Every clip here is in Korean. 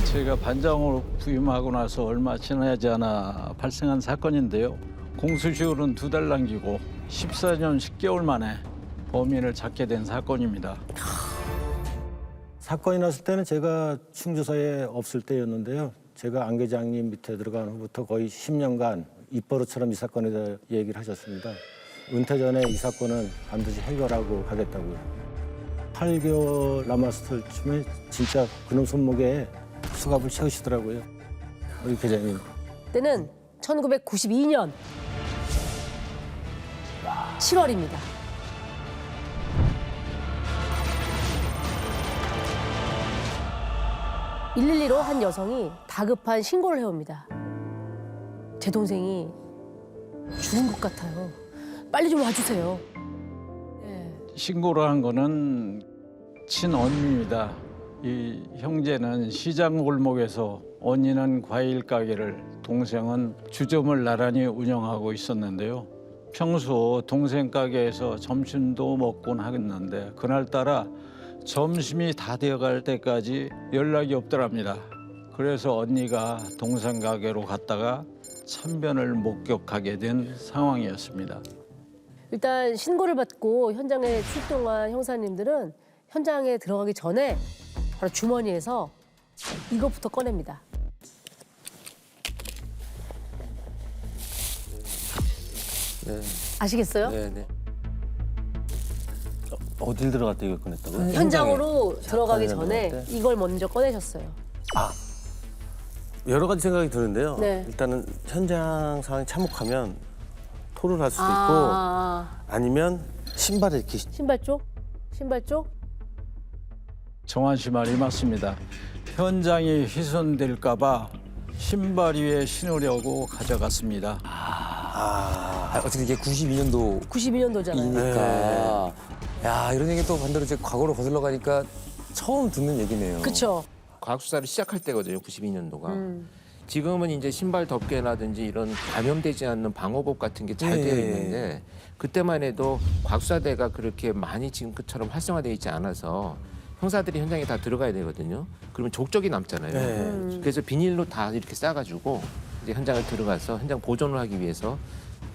제가 반장으로 부임하고 나서 얼마 지나지 않아 발생한 사건인데요. 공소시효는 2달 남기고 14년 10개월 만에 범인을 잡게 된 사건입니다. 사건이 났을 때는 제가 충주서에 없을 때였는데요. 제가 안 계장님 밑에 들어간 후부터 거의 10년간 입버릇처럼 이 사건에 대해 얘기를 하셨습니다. 은퇴 전에 이 사건은 반드시 해결하고 가겠다고요. 8개월 남았을 쯤에 진짜 그놈 손목에 수갑을 채우시더라고요. 우리 계장님. 때는 1992년 7월입니다. 112로 한 여성이 다급한 신고를 해옵니다. 제 동생이 죽은 것 같아요. 빨리 좀 와주세요. 네. 신고를 한 거는 친언니입니다. 이 형제는 시장 골목에서 언니는 과일 가게를, 동생은 주점을 나란히 운영하고 있었는데요. 평소 동생 가게에서 점심도 먹곤 하겠는데 그날따라 점심이 다 되어갈 때까지 연락이 없더랍니다. 그래서 언니가 동생 가게로 갔다가 참변을 목격하게 된 상황이었습니다. 일단 신고를 받고 현장에 출동한 형사님들은 현장에 들어가기 전에 바로 주머니에서 이것부터 꺼냅니다. 네. 아시겠어요? 네. 어딜 들어갔다 이걸 꺼냈다고요? 현장으로 들어가기 현장에 전에 들어갈 때? 이걸 먼저 꺼내셨어요. 여러 가지 생각이 드는데요. 네. 일단은 현장 상황이 참혹하면 토를 할 수도 있고 아니면 신발에 이렇게 신발 쪽? 신발 쪽? 정한 씨 말이 맞습니다. 현장이 훼손될까 봐 신발 위에 신으려고 가져갔습니다. 어쨌든 이게 92년도 92년도잖아요. 이니까. 야, 이런 얘기 또 반대로 이제 과거로 거슬러 가니까 처음 듣는 얘기네요. 그렇죠. 과학 수사를 시작할 때거든요. 92년도가. 지금은 이제 신발 덮개라든지 이런 감염되지 않는 방호복 같은 게 잘 되어 있는데 그때만 해도 과학수사대가 그렇게 많이 지금처럼 활성화되어 있지 않아서 형사들이 현장에 다 들어가야 되거든요. 그러면 족적이 남잖아요. 그래서 비닐로 다 이렇게 싸가지고 이제 현장을 들어가서 현장 보존을 하기 위해서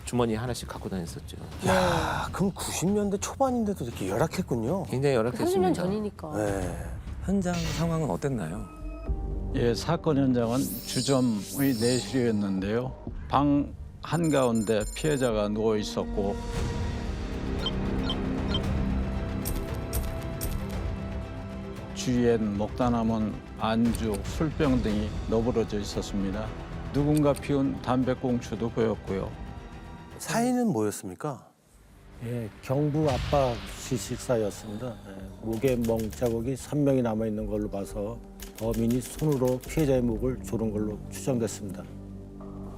주머니에 하나씩 갖고 다녔었죠. 야, 그럼 90년대 초반인데도 이렇게 열악했군요. 굉장히 30년 열악했습니다. 전이니까. 네. 현장 상황은 어땠나요? 예, 사건 현장은 주점의 내실이었는데요. 방 한가운데 피해자가 누워 있었고 주위엔 먹다 남은 안주, 술병 등이 너부러져 있었습니다. 누군가 피운 담배꽁초도 보였고요. 사인은 뭐였습니까? 예, 경부 압박 시식사였습니다. 목에 멍 자국이 3명이 남아 있는 걸로 봐서 범인이 손으로 피해자의 목을 조른 걸로 추정됐습니다.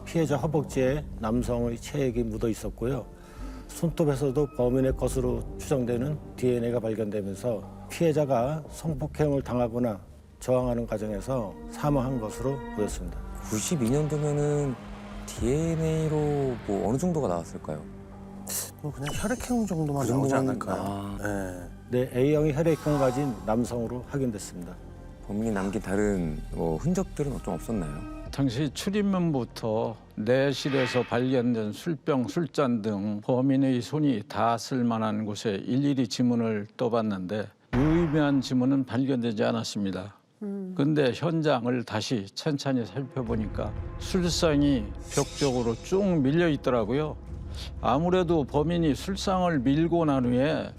피해자 허벅지에 남성의 체액이 묻어 있었고요. 손톱에서도 범인의 것으로 추정되는 DNA가 발견되면서 피해자가 성폭행을 당하거나 저항하는 과정에서 사망한 것으로 보였습니다. 92년도면은 DNA로 뭐 어느 정도가 나왔을까요? 뭐 그냥 혈액형 정도만 그 나오지 정도면, 않을까요? 네. 네, A형이 혈액형을 가진 남성으로 확인됐습니다. 범인이 남긴 다른 뭐 흔적들은 좀 없었나요? 당시 출입문부터 내실에서 발견된 술병, 술잔 등 범인의 손이 닿았을 만한 곳에 일일이 지문을 떠봤는데 유의미한 지문은 발견되지 않았습니다. 근데 현장을 다시 천천히 살펴보니까 술상이 벽 쪽으로 쭉 밀려 있더라고요. 아무래도 범인이 술상을 밀고 난 후에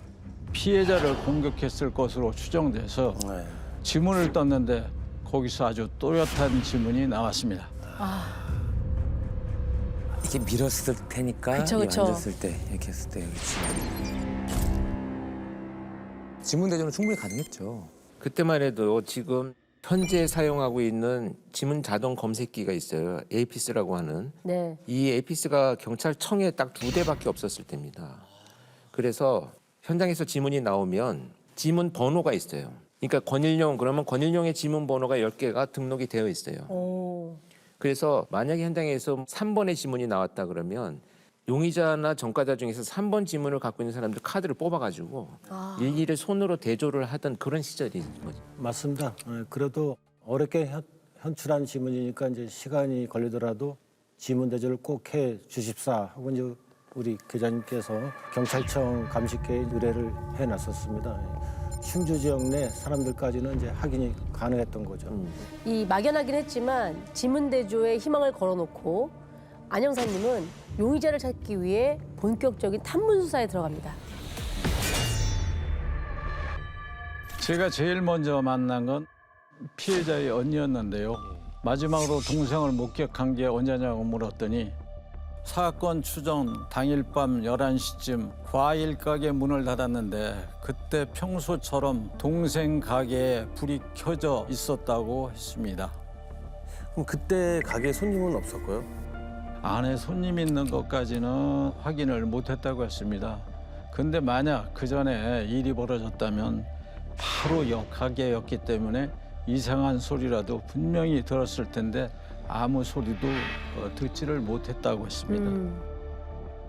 피해자를 공격했을 것으로 추정돼서 네. 지문을 떴는데 거기서 아주 또렷한 지문이 나왔습니다. 이게 밀었을 테니까 그쵸, 이 그쵸. 만졌을 때 이렇게 했을 때 그렇지. 지문 대전은 충분히 가능했죠. 그때만 해도 지금 현재 사용하고 있는 지문 자동 검색기가 있어요. 에이피스라고 하는. 네. 이 에이피스가 경찰청에 딱 2대밖에 없었을 때입니다. 그래서 현장에서 지문이 나오면 지문 번호가 있어요. 그러니까 권일용 그러면 권일용의 지문 번호가 10개가 등록이 되어 있어요. 오. 그래서 만약에 현장에서 3번의 지문이 나왔다 그러면 용의자나 전과자 중에서 3번 지문을 갖고 있는 사람들 카드를 뽑아가지고 일일이 손으로 대조를 하던 그런 시절이 거죠. 맞습니다. 그래도 어렵게 현출한 지문이니까 이제 시간이 걸리더라도 지문 대조를 꼭 해 주십사 하고 이제 우리 계장님께서 경찰청 감식회에 의뢰를 해놨었습니다. 충주 지역 내 사람들까지는 이제 확인이 가능했던 거죠. 이 막연하긴 했지만 지문 대조에 희망을 걸어놓고 안 형사님은 용의자를 찾기 위해 본격적인 탐문 수사에 들어갑니다. 제가 제일 먼저 만난 건 피해자의 언니였는데요. 마지막으로 동생을 목격한 게 언제냐고 물었더니 사건 추정 당일 밤 11시쯤 과일 가게 문을 닫았는데 그때 평소처럼 동생 가게에 불이 켜져 있었다고 했습니다. 그럼 그때 가게에 손님은 없었고요? 안에 손님 있는 것까지는 확인을 못했다고 했습니다. 근데 만약 그 전에 일이 벌어졌다면 바로 옆 가게였기 때문에 이상한 소리라도 분명히 들었을 텐데 아무 소리도 듣지를 못했다고 했습니다.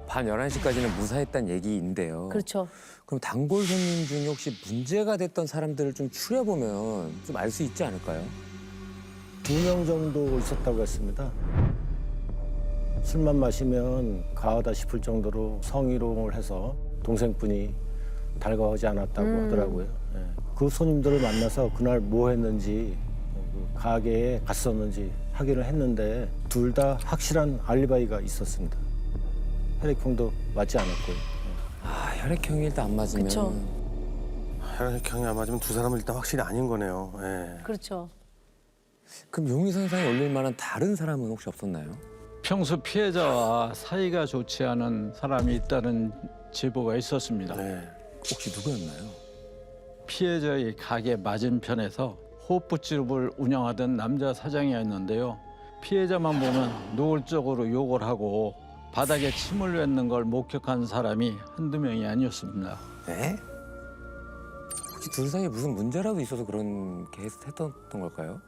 밤 11시까지는 무사했다는 얘기인데요. 그렇죠. 그럼 단골 손님 중에 혹시 문제가 됐던 사람들을 좀 추려보면 좀 알 수 있지 않을까요? 2명 정도 있었다고 했습니다. 술만 마시면 가하다 싶을 정도로 성희롱을 해서 동생분이 달가워하지 않았다고 하더라고요. 예. 그 손님들을 만나서 그날 뭐 했는지 그 가게에 갔었는지 확인을 했는데 둘 다 확실한 알리바이가 있었습니다. 혈액형도 맞지 않았고요. 아, 혈액형이 일단 안 맞으면. 그쵸. 혈액형이 안 맞으면 두 사람은 일단 확실히 아닌 거네요. 예. 그렇죠. 그럼 용의선상에 올릴 만한 다른 사람은 혹시 없었나요? 평소 피해자와 사이가 좋지 않은 사람이 있다는 제보가 있었습니다. 네. 혹시 누구였나요? 피해자의 가게 맞은편에서 호프집을 운영하던 남자 사장이었는데요. 피해자만 보면 노골적으로 욕을 하고 바닥에 침을 뱉는 걸 목격한 사람이 한두 명이 아니었습니다. 네? 혹시 둘 사이에 무슨 문제라도 있어서 그렇게 했던 걸까요?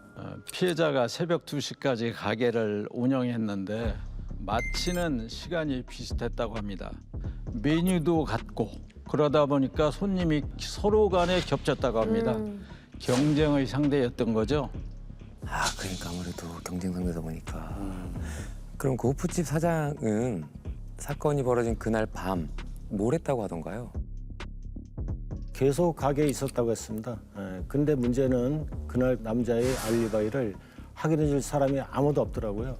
피해자가 새벽 2시까지 가게를 운영했는데 마치는 시간이 비슷했다고 합니다. 메뉴도 같고 그러다 보니까 손님이 서로 간에 겹쳤다고 합니다. 경쟁의 상대였던 거죠. 아, 그러니까 아무래도 경쟁 상대다 보니까. 그럼 그 호프집 사장은 사건이 벌어진 그날 밤 뭘 했다고 하던가요? 계속 가게에 있었다고 했습니다. 예. 근데 문제는 그날 남자의 알리바이를 확인해 줄 사람이 아무도 없더라고요.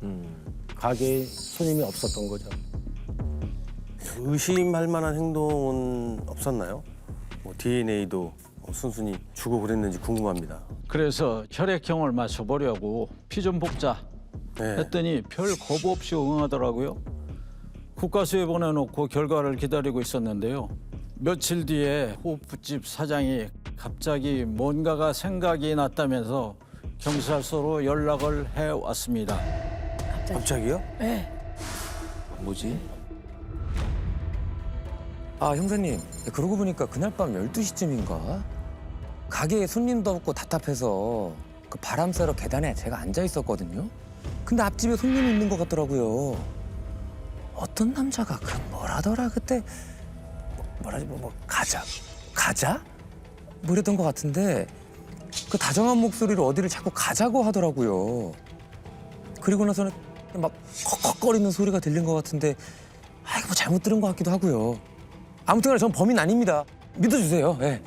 가게에 손님이 없었던 거죠. 의심할 만한 행동은 없었나요? 뭐 DNA도 순순히 주고 그랬는지 궁금합니다. 그래서 혈액형을 맞춰보려고 피 좀 복자 네. 했더니 별 거부 없이 응하더라고요. 국과수에 보내놓고 결과를 기다리고 있었는데요. 며칠 뒤에 호프집 사장이 갑자기 뭔가가 생각이 났다면서 경찰서로 연락을 해왔습니다. 갑자기요? 뭐지? 아, 형사님. 그러고 보니까 그날 밤 12시쯤인가? 가게에 손님도 없고 답답해서 그 바람 쐬러 계단에 제가 앉아 있었거든요. 근데 앞집에 손님이 있는 것 같더라고요. 어떤 남자가 그 뭐라더라 그때 뭐라지 뭐 가자? 뭐 이랬던 것 같은데 그 다정한 목소리로 어디를 자꾸 가자고 하더라고요. 그리고 나서는 막 컥컥거리는 소리가 들린 것 같은데 아, 이거 뭐 잘못 들은 것 같기도 하고요. 아무튼간에 전 범인 아닙니다. 믿어주세요. 예.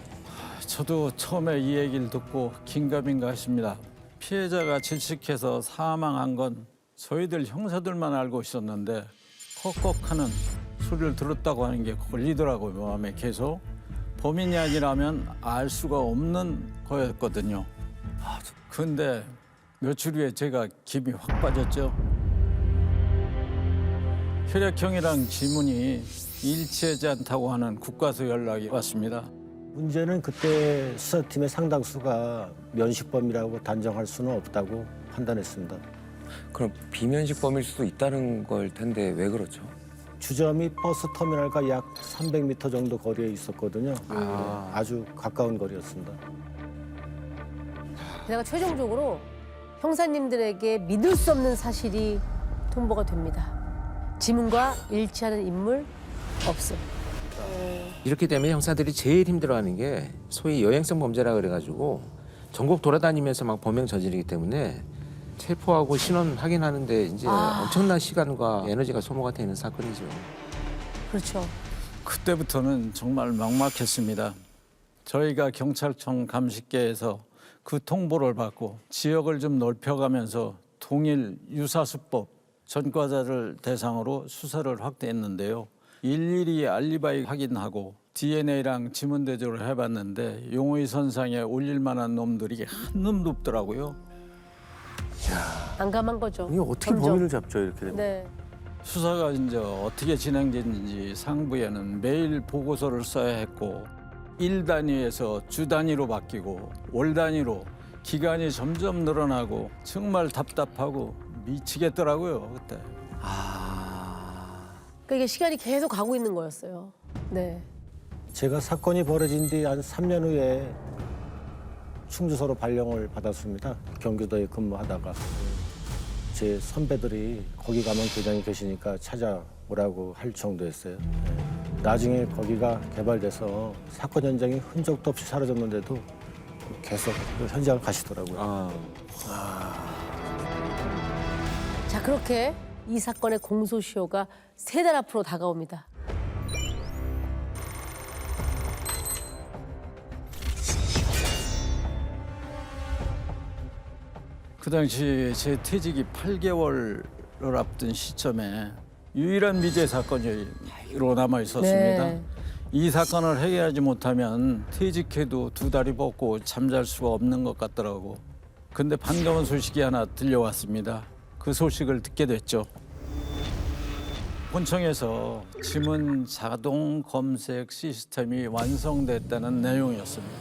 저도 처음에 이 얘기를 듣고 긴가민가 했습니다. 피해자가 질식해서 사망한 건 저희들 형사들만 알고 있었는데 컥컥하는 소리를 들었다고 하는 게 걸리더라고요. 마음에 계속. 범인이 아니라면 알 수가 없는 거였거든요. 근데 며칠 후에 제가 김이 확 빠졌죠. 혈액형이랑 지문이 일치하지 않다고 하는 국과수 연락이 왔습니다. 문제는 그때 수사팀의 상당수가 면식범이라고 단정할 수는 없다고 판단했습니다. 그럼 비면식범일 수도 있다는 걸 텐데 왜 그렇죠? 주점이 버스 터미널과 약 300m 정도 거리에 있었거든요. 아주 가까운 거리였습니다. 게다가 최종적으로 형사님들에게 믿을 수 없는 사실이 통보가 됩니다. 지문과 일치하는 인물 없음. 이렇게 되면 형사들이 제일 힘들어하는 게 소위 여행성 범죄라 그래가지고 전국 돌아다니면서 막 범행 저지르기 때문에 체포하고 신원 확인하는데 이제 엄청난 시간과 에너지가 소모가 되는 사건이죠. 그렇죠. 그때부터는 정말 막막했습니다. 저희가 경찰청 감식계에서 그 통보를 받고 지역을 좀 넓혀가면서 동일 유사수법 전과자를 대상으로 수사를 확대했는데요. 일일이 알리바이 확인하고 DNA랑 지문 대조를 해봤는데 용의 선상에 올릴 만한 놈들이 한 놈도 없더라고요. 난감한 거죠. 이게 어떻게 점점. 범인을 잡죠 이렇게 되면? 네. 수사가 이제 어떻게 진행됐는지 상부에는 매일 보고서를 써야 했고 일 단위에서 주 단위로 바뀌고 월 단위로 기간이 점점 늘어나고 정말 답답하고 미치겠더라고요 그때. 그러니까 이게 시간이 계속 가고 있는 거였어요. 네. 제가 사건이 벌어진 뒤 한 3년 후에 충주서로 발령을 받았습니다. 경기도에 근무하다가 제 선배들이 거기 가면 교장이 계시니까 찾아오라고 할 정도였어요. 나중에 거기가 개발돼서 사건 현장이 흔적도 없이 사라졌는데도 계속 그 현장을 가시더라고요. 자, 그렇게 이 사건의 공소시효가 3달 앞으로 다가옵니다. 그 당시 제 퇴직이 8개월을 앞둔 시점에 유일한 미제 사건으로 남아 있었습니다. 네. 이 사건을 해결하지 못하면 퇴직해도 2다리 뻗고 잠잘 수가 없는 것 같더라고. 근데 반가운 소식이 하나 들려왔습니다. 그 소식을 듣게 됐죠. 본청에서 지문 자동 검색 시스템이 완성됐다는 내용이었습니다.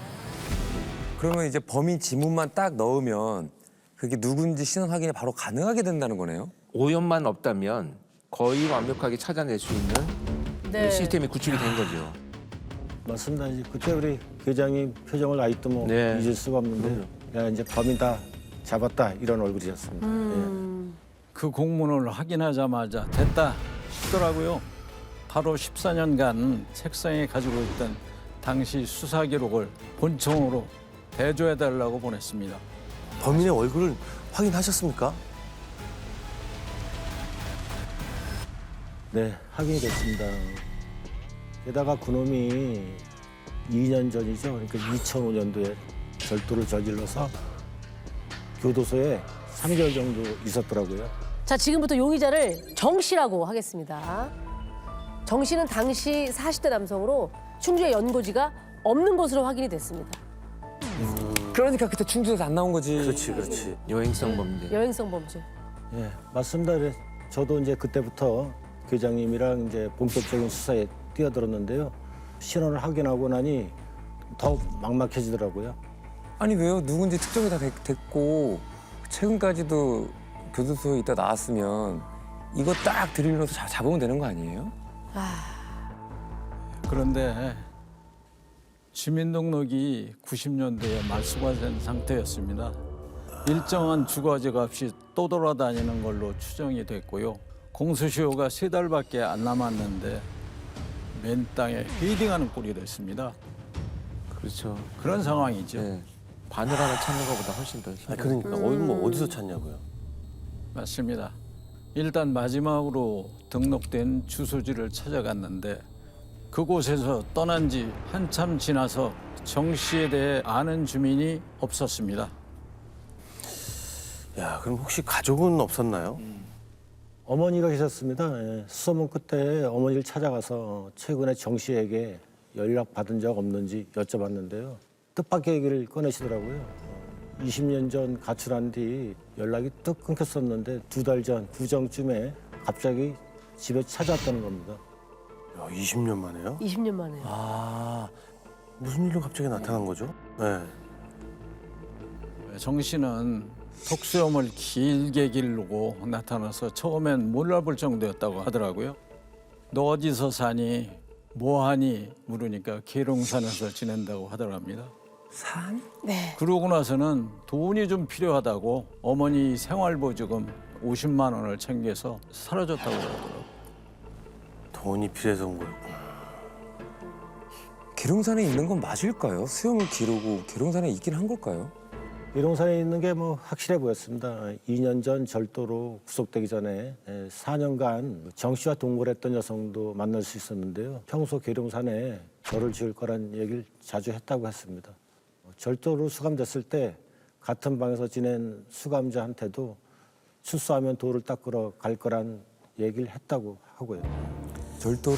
그러면 이제 범인 지문만 딱 넣으면 그게 누군지 신원 확인이 바로 가능하게 된다는 거네요? 오염만 없다면 거의 완벽하게 찾아낼 수 있는 네. 시스템이 구축이 된 거죠. 맞습니다. 이제 그때 우리 회장님 표정을 아직도 뭐 네. 잊을 수가 없는데 야 이제 범인 다 잡았다 이런 얼굴이었습니다. 그 공문을 확인하자마자 됐다 싶더라고요. 바로 14년간 책상에 가지고 있던 당시 수사 기록을 본청으로 대조해달라고 보냈습니다. 범인의 얼굴을 확인하셨습니까? 네, 확인이 됐습니다. 게다가 그놈이 2년 전이죠. 그러니까 2005년도에 절도를 저질러서 교도소에 3개월 정도 있었더라고요. 자, 지금부터 용의자를 정 씨라고 하겠습니다. 정 씨는 당시 40대 남성으로 충주의 연고지가 없는 것으로 확인이 됐습니다. 그러니까 그때 충주에서 안 나온 거지. 그렇지. 여행성 범죄. 여행성 범죄. 예, 맞습니다. 그래서 저도 이제 그때부터 교장님이랑 이제 본격적인 수사에 뛰어들었는데요. 신원을 확인하고 나니 더 막막해지더라고요. 아니 왜요? 누군지 특정이 다 됐고 최근까지도 교도소에 있다 나왔으면 이거 딱 드릴러서 잡으면 되는 거 아니에요? 그런데 주민등록이 90년대에 말소가 된 상태였습니다. 일정한 주거지가 없이 또 돌아다니는 걸로 추정이 됐고요. 공소시효가 3달밖에 안 남았는데 맨 땅에 헤딩하는 꼴이 됐습니다. 그렇죠. 그런 상황이죠. 네. 바늘 하나 찾는 것보다 훨씬 더 힘들어요. 그러니까 어디서 찾냐고요? 맞습니다. 일단 마지막으로 등록된 주소지를 찾아갔는데 그곳에서 떠난 지 한참 지나서 정 씨에 대해 아는 주민이 없었습니다. 야, 그럼 혹시 가족은 없었나요? 어머니가 계셨습니다. 예, 수소문 끝에 어머니를 찾아가서 최근에 정 씨에게 연락 받은 적 없는지 여쭤봤는데요. 뜻밖의 얘기를 꺼내시더라고요. 20년 전 가출한 뒤 연락이 뚝 끊겼었는데 2달 전 구정쯤에 갑자기 집에 찾아왔다는 겁니다. 야, 20년 만에요? 20년 만에. 아, 무슨 일로 갑자기 나타난 거죠? 네. 정 씨는 턱수염을 길게 기르고 나타나서 처음엔 몰라볼 정도였다고 하더라고요. 너 어디서 사니? 뭐하니? 물으니까 계룡산에서 지낸다고 하더랍니다. 산? 네. 그러고 나서는 돈이 좀 필요하다고 어머니 생활보조금 50만 원을 챙겨서 사라졌다고 그러더라고요. 돈이 필요해서 온 거였구나. 계룡산에 있는 건 맞을까요? 수염을 기르고 계룡산에 있긴 한 걸까요? 계룡산에 있는 게 뭐 확실해 보였습니다. 2년 전 절도로 구속되기 전에 4년간 정 씨와 동거했던 여성도 만날 수 있었는데요. 평소 계룡산에 절을 지을 거란 얘기를 자주 했다고 했습니다. 절도로 수감됐을 때 같은 방에서 지낸 수감자한테도 출소하면 돌을 닦으러 갈 거란 얘기를 했다고 하고요. 절도로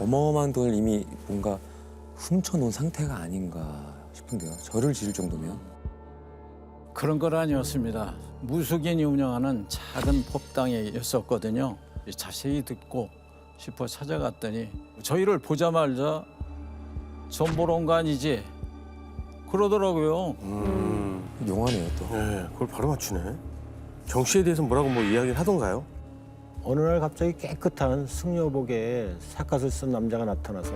어마어마한 돈을 이미 뭔가 훔쳐놓은 상태가 아닌가 싶은데요. 절을 지을 정도면. 그런 건 아니었습니다. 무속인이 운영하는 작은 법당이었었거든요. 자세히 듣고 싶어 찾아갔더니 저희를 보자마자 전 보러 온 거 아니지? 그러더라고요. 용하네요 또. 네, 그걸 바로 맞추네. 정 씨에 대해서 뭐라고 뭐 이야기를 하던가요? 어느 날 갑자기 깨끗한 승려복에 삿갓을 쓴 남자가 나타나서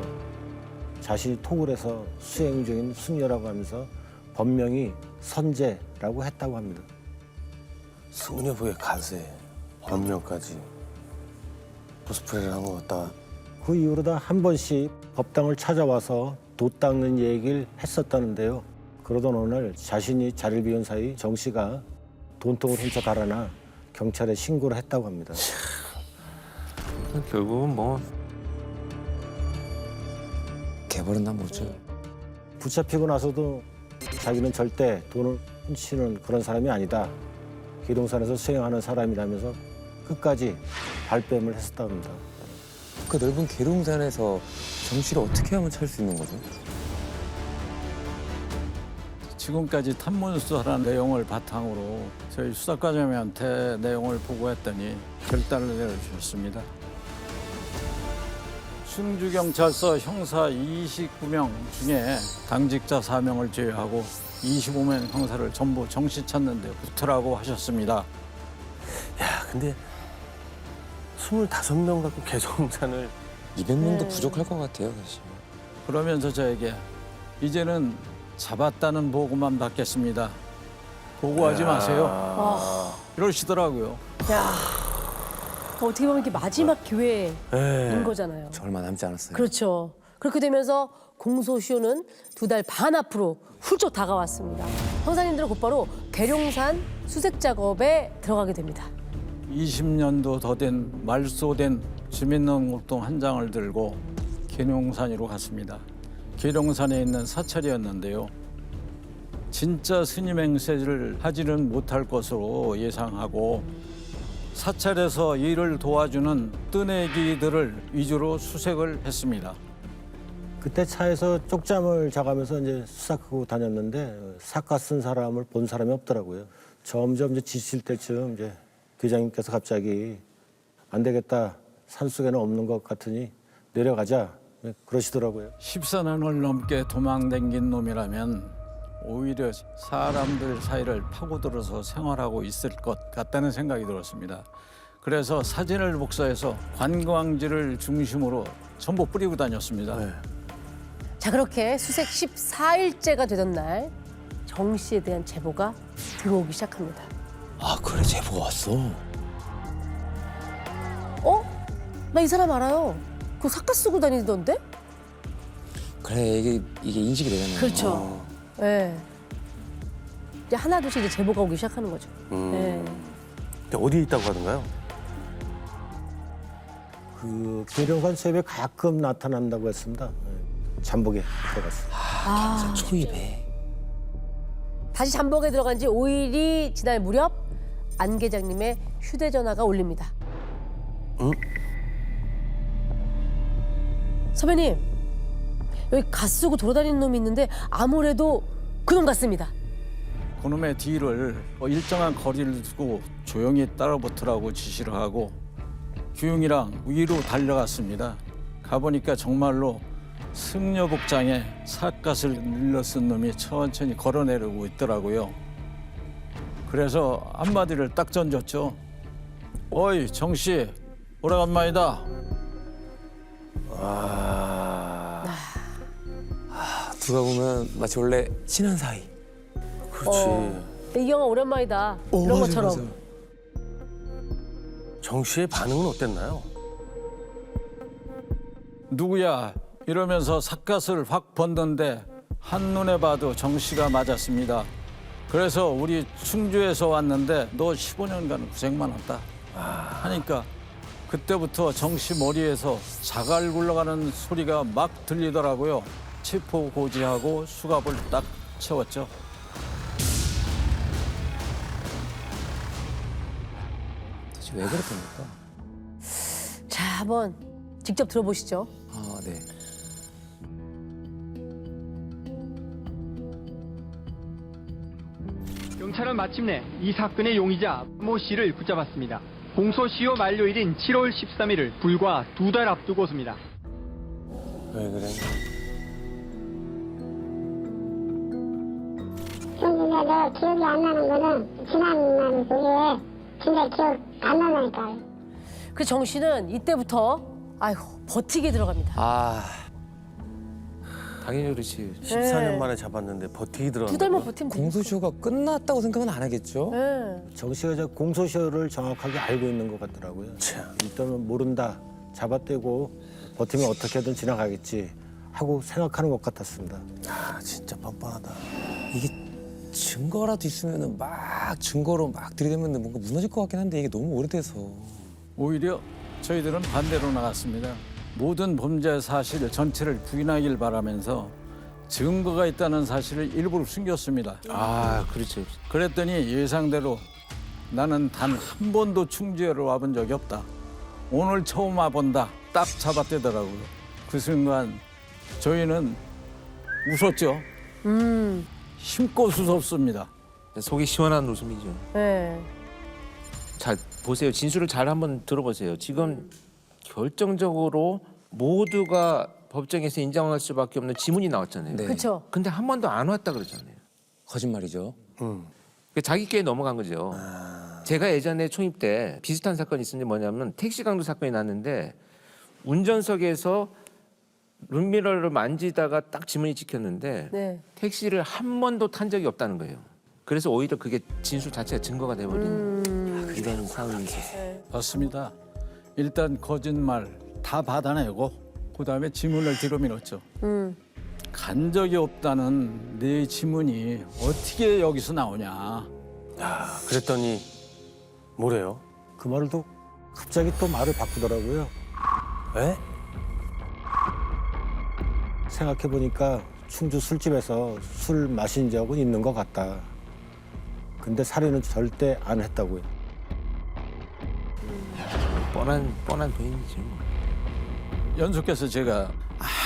자신이 톡을 해서 수행 중인 승려라고 하면서 본명이 선재라고 했다고 합니다. 승려복의 가세, 변명까지 코스프레를 한 것 같다. 그 이후로다 한 번씩 법당을 찾아와서 도 닦는 얘기를 했었다는데요. 그러던 어느 날 자신이 자리를 비운 사이 정 씨가 돈통을 훔쳐 달아나 경찰에 신고를 했다고 합니다. 결국은 뭐 개버렸나 보죠. 붙잡히고 나서도 자기는 절대 돈을 훔치는 그런 사람이 아니다. 계룡산에서 수행하는 사람이라면서 끝까지 발뺌을 했었다고 합니다. 그 넓은 계룡산에서 정 씨를 어떻게 하면 찾을 수 있는 거죠? 지금까지 탐문수사라는 내용을 바탕으로 저희 수사과장님한테 내용을 보고했더니 결단을 내려주셨습니다. 충주경찰서 형사 29명 중에 당직자 4명을 제외하고 25명 형사를 전부 정시 찾는 데 붙으라고 하셨습니다. 야, 근데 25명 갖고 계룡산을 200명도 부족할 것 같아요 사실. 그러면서 저에게 이제는 잡았다는 보고만 받겠습니다. 보고하지 마세요. 이러시더라고요. 야, 어떻게 보면 이게 마지막 기회인 네. 거잖아요. 저 얼마 남지 않았어요. 그렇죠. 그렇게 되면서 공소시효는 2달 반 앞으로 훌쩍 다가왔습니다. 형사님들은 곧바로 계룡산 수색 작업에 들어가게 됩니다. 20년도 더 된 말소된 주민등록증 한 장을 들고 계룡산으로 갔습니다. 계룡산에 있는 사찰이었는데요. 진짜 스님 행세를 하지는 못할 것으로 예상하고 사찰에서 일을 도와주는 뜨내기들을 위주로 수색을 했습니다. 그때 차에서 쪽잠을 자가면서 이제 수색하고 다녔는데 삿갓 쓴 사람을 본 사람이 없더라고요. 점점 이제 지칠 때쯤 이제 교장님께서 갑자기 안 되겠다. 산속에는 없는 것 같으니 내려가자. 그러시더라고요. 14년을 넘게 도망다닌 놈이라면 오히려 사람들 사이를 파고들어서 생활하고 있을 것 같다는 생각이 들었습니다. 그래서 사진을 복사해서 관광지를 중심으로 전부 뿌리고 다녔습니다. 네. 자, 그렇게 수색 14일째가 되던 날 정 씨에 대한 제보가 들어오기 시작합니다. 아 그래 제보가 왔어. 어? 나 이 사람 알아요. 그 삿갓 쓰고 다니던데? 그래 이게 인식이 되잖아요. 그렇죠. 네. 이제 하나둘씩 이제 제보가 오기 시작하는 거죠. 네. 근데 어디에 있다고 하던가요? 그 계룡산 수협에 가끔 나타난다고 했습니다. 잠복에 들어갔어요. 초입에. 다시 잠복에 들어간 지 5일이 지날 무렵 안 계장님의 휴대전화가 울립니다. 응? 선배님, 여기 갓 쓰고 돌아다니는 놈이 있는데 아무래도 그놈 같습니다. 그놈의 뒤를 일정한 거리를 두고 조용히 따라붙으라고 지시를 하고 규용이랑 위로 달려갔습니다. 가보니까 정말로 승려복장에 삿갓을 늘러 쓴 놈이 천천히 걸어내려고 있더라고요. 그래서 한마디를 딱 던졌죠. 어이 정씨, 오래간만이다. 누가 보면 마치 원래 친한 사이. 그렇지. 이경아 오랜만이다. 이런 맞아요, 것처럼. 맞아요. 정 씨의 반응은 어땠나요? 누구야? 이러면서 삿갓을 확 번던데 한눈에 봐도 정 씨가 맞았습니다. 그래서 우리 충주에서 왔는데 너 15년간 고생 많았다 하니까 그때부터 정 씨 머리에서 자갈 굴러가는 소리가 막 들리더라고요. 체포고지하고 수갑을 딱 채웠죠. 도대체 왜 그랬습니까? 자, 한번 직접 들어보시죠. 아, 네. 경찰은 마침내 이 사건의 용의자 모 씨를 붙잡았습니다. 공소시효 만료일인 7월 13일을 불과 2달 앞두고서입니다. 왜 그래? 근데 너 기억이 안 나는 거는 지난 그게 진짜 기억 안 나니까. 그 정 씨는 이때부터 아이고 버티게 들어갑니다. 아, 당연히 그렇지. 14년 만에 잡았는데 버티기 들어. 2달만 버티면 되니까. 공소시효가 끝났다고 생각은 안 하겠죠? 네. 정 씨가 저 공소시효를 정확하게 알고 있는 것 같더라고요. 참. 일단은 모른다. 잡아떼고 버티면 어떻게든 지나가겠지 하고 생각하는 것 같았습니다. 아, 진짜 뻔뻔하다. 이게 증거라도 있으면 막 증거로 막 들이대면 뭔가 무너질 것 같긴 한데 이게 너무 오래돼서. 오히려 저희들은 반대로 나갔습니다. 모든 범죄 사실 전체를 부인하길 바라면서 증거가 있다는 사실을 일부러 숨겼습니다. 아, 그렇죠. 그랬더니 예상대로 나는 단 한 번도 충주에를 와본 적이 없다. 오늘 처음 와본다. 딱 잡아떼더라고요. 그 순간 저희는 웃었죠. 힘껏 웃었습니다. 속이 시원한 웃음이죠. 네. 자, 보세요. 진술을 잘 한번 들어보세요. 지금 결정적으로 모두가 법정에서 인정할 수밖에 없는 지문이 나왔잖아요. 네. 그렇죠. 근데 한 번도 안 왔다 그러잖아요. 거짓말이죠. 그 자기께 넘어간 거죠. 제가 예전에 초임 때 비슷한 사건이 있었는데 뭐냐면 택시 강도 사건이 났는데 운전석에서 룸미러를 만지다가 딱 지문이 찍혔는데 네. 택시를 한 번도 탄 적이 없다는 거예요. 그래서 오히려 그게 진술 자체가 증거가 돼버린 이런 상황이 있었어요. 맞습니다. 일단 거짓말 다 받아내고 그다음에 지문을 뒤로 밀었죠. 간 적이 없다는 내 지문이 어떻게 여기서 나오냐. 아, 그랬더니 뭐래요? 그 말을 또 갑자기 또 말을 바꾸더라고요. 왜? 생각해보니까 충주 술집에서 술 마신 적은 있는 것 같다. 근데 살인은 절대 안 했다고요. 뻔한 도인이죠. 연속해서 제가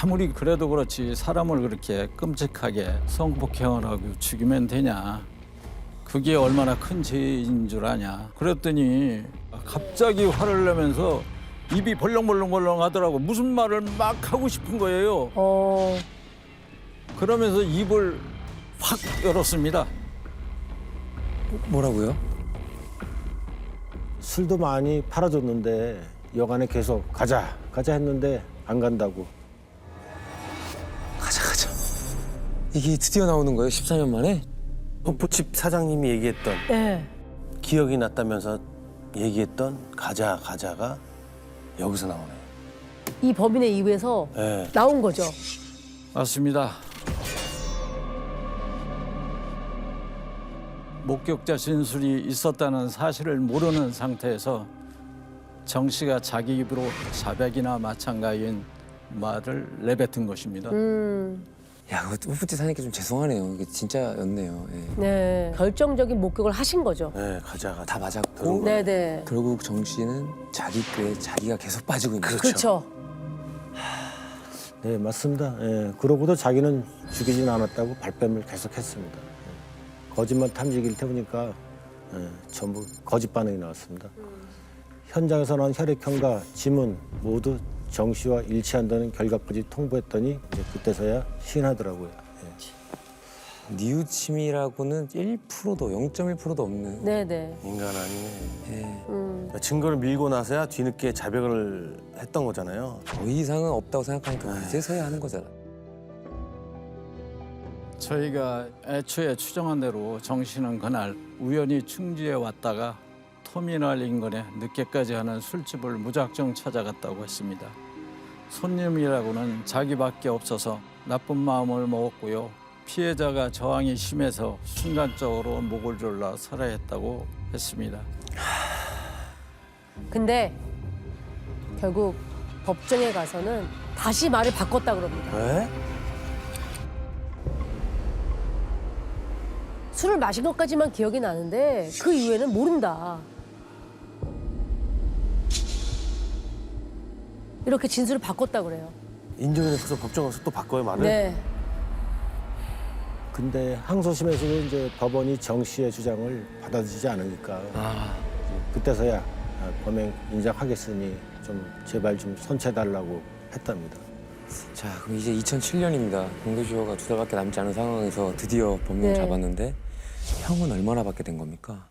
아무리 그래도 그렇지 사람을 그렇게 끔찍하게 성폭행을 하고 죽이면 되냐. 그게 얼마나 큰 죄인 줄 아냐. 그랬더니 갑자기 화를 내면서 입이 벌렁벌렁 하더라고. 무슨 말을 막 하고 싶은 거예요. 그러면서 입을 확 열었습니다. 뭐라고요? 술도 많이 팔아줬는데 여간에 계속 가자 했는데 안 간다고. 가자. 이게 드디어 나오는 거예요? 14년 만에? 호프집 사장님이 얘기했던 네. 기억이 났다면서 얘기했던 가자가 여기서 나오네. 이 범인의 입에서 네. 나온 거죠. 맞습니다. 목격자 진술이 있었다는 사실을 모르는 상태에서 정 씨가 자기 입으로 자백이나 마찬가지인 말을 내뱉은 것입니다. 야, 그 후프티 사니까 좀 죄송하네요. 이게 진짜였네요. 예. 네. 결정적인 목격을 하신 거죠. 네, 가자가 다 맞았고 네네. 결국 정 씨는 자기 꾀에 자기가 계속 빠지고 있는 거죠. 그렇죠. 네, 맞습니다. 예, 그러고도 자기는 죽이진 않았다고 발뺌을 계속했습니다. 예, 거짓말 탐지기를 태우니까 전부 거짓 반응이 나왔습니다. 현장에서 나온 혈액형과 지문 모두 정 씨와 일치한다는 결과까지 통보했더니 이제 그때서야 시인하더라고요. 예. 뉘우침이라고는 1%도 0.1%도 없는. 네네. 인간 아니네. 예. 증거를 밀고 나서야 뒤늦게 자백을 했던 거잖아요. 더 이상은 없다고 생각하니까 그제서야 하는 거잖아. 저희가 애초에 추정한 대로 정 씨는 그날 우연히 충주에 왔다가 터미널 인근에 늦게까지 하는 술집을 무작정 찾아갔다고 했습니다. 손님이라고는 자기밖에 없어서 나쁜 마음을 먹었고요. 피해자가 저항이 심해서 순간적으로 목을 졸라 살해했다고 했습니다. 근데 결국 법정에 가서는 다시 말을 바꿨다 그럽니다. 왜? 술을 마신 것까지만 기억이 나는데 그 이후에는 모른다. 이렇게 진술을 바꿨다 그래요. 인정해서 법정 가서 또 바꿔요 말을? 네. 근데 항소심에서도 이제 법원이 정 씨의 주장을 받아들이지 않으니까 그때서야 범행 인정하겠으니 좀 제발 좀 선처해달라고 했답니다. 자, 그럼 이제 2007년입니다. 공소시효가 2달밖에 남지 않은 상황에서 드디어 범인을 네. 잡았는데 형은 얼마나 받게 된 겁니까?